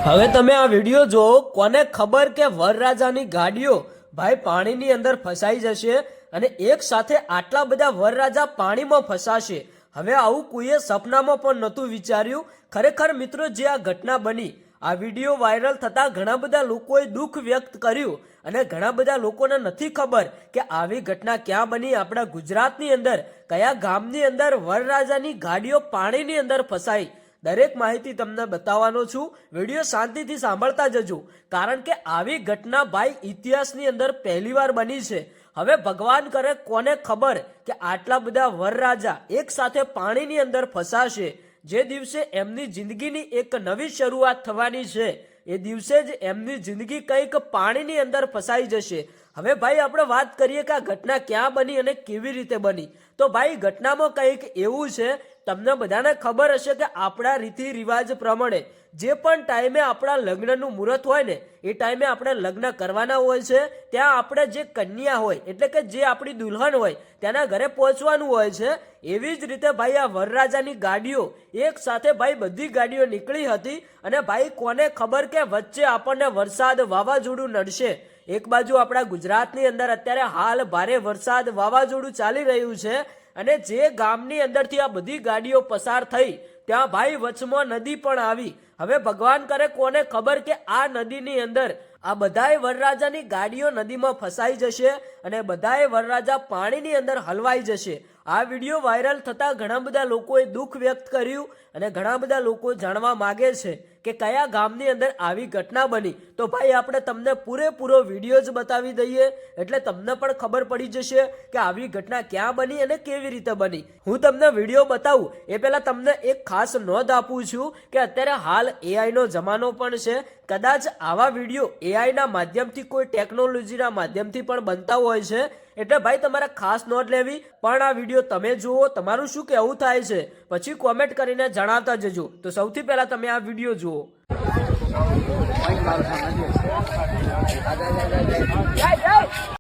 હવે તમે આ વિડીયો જો, કોને ખબર કે વરરાજાની ગાડીઓ ભાઈ પાણીની અંદર ફસાઈ જશે અને એક સાથે આટલા બધા વરરાજા પાણીમાં ફસાશે. હવે આવું કોઈએ સપનામાં પણ નહોતું વિચાર્યું. ખરેખર મિત્રો, જે આ ઘટના બની, આ વિડીયો વાયરલ થતા ઘણા બધા લોકોએ દુઃખ વ્યક્ત કર્યું અને ઘણા બધા લોકોને નથી ખબર કે આવી ઘટના ક્યાં બની, આપણા ગુજરાતની અંદર કયા ગામની અંદર વરરાજાની ગાડીઓ પાણીની અંદર ફસાઈ. દરેક માહિતી તમને બતાવવાનો છું. વિડીયો શાંતિથી સાંભળતા જજો, કારણ કે આવી ઘટના ભાઈ ઇતિહાસની અંદર પહેલીવાર બની છે. હવે ભગવાન કરે, કોને ખબર કે આટલા બધા વરરાજા એક સાથે પાણીની અંદર ફસાશે. જે દિવસે એમની જિંદગીની એક નવી શરૂઆત થવાની છે, એ દિવસે જ એમની જિંદગી કંઈક પાણીની અંદર ફસાઈ જશે. હવે ભાઈ આપણે વાત કરીએ કે આ ઘટના ક્યાં બની અને કેવી રીતે બની. તો ભાઈ ઘટનામાં કંઈક એવું છે, તમને બધાને ખબર હશે કે આપણા રીતિ રિવાજ પ્રમાણે જે પણ ટાઈમે આપણા લગ્નનું મુહૂર્ત હોય ને, એ ટાઈમે આપણે લગ્ન કરવાના હોય છે. ત્યાં આપણે જે કન્યા હોય, એટલે કે જે આપણી દુલ્હન હોય, તેના ઘરે પહોંચવાનું હોય છે. એવી જ રીતે ભાઈ આ વરરાજાની ગાડીઓ એક સાથે ભાઈ બધી ગાડીઓ નીકળી હતી અને ભાઈ કોને ખબર કે વચ્ચે આપણને વરસાદ વાવાઝોડું નડશે. એક બાજુ આપણા ગુજરાતની અંદર અત્યારે હાલ ભારે વરસાદ વાવાઝોડું ચાલી રહ્યું છે અને જે ગામની અંદરથી આ બધી ગાડીઓ પસાર થઈ, ત્યાં ભાઈ વચમાં નદી પણ આવી. હવે ભગવાન કરે, કોને ખબર કે આ નદીની અંદર આ બધાય વરરાજાની ગાડીઓ નદીમાં ફસાઈ જશે અને બધાય વરરાજા પાણીની અંદર હલવાઈ જશે. આ વિડીયો વાયરલ થતા ઘણા બધા લોકોએ દુઃખ વ્યક્ત કર્યું અને ઘણા બધા લોકો જાણવા માંગે છે કે કયા ગામની અંદર આવી ઘટના બની. તો ભાઈ આપણે તમને પૂરેપૂરો વિડીયો જ બતાવી દઈએ, એટલે તમને પણ ખબર પડી જશે કે આવી ઘટના ક્યાં બની અને કેવી રીતે બની. હું તમને વિડીયો બતાવું એ પહેલા તમને એક ખાસ નોંધ આપું છું કે અત્યારે હાલ AI નો જમાનો પણ છે. કદાચ આવા વિડીયો AI ના માધ્યમથી, કોઈ ટેકનોલોજીના માધ્યમથી પણ બનતા હોય છે, એટલે ભાઈ તમારે ખાસ નોંધ લેવી. પણ આ વિડીયો તમે જુઓ, તમારું શું કહેવું થાય છે પછી કોમેન્ટ કરીને જણાવતા જજો. તો સૌથી પહેલા તમે આ વિડીયો જુઓ.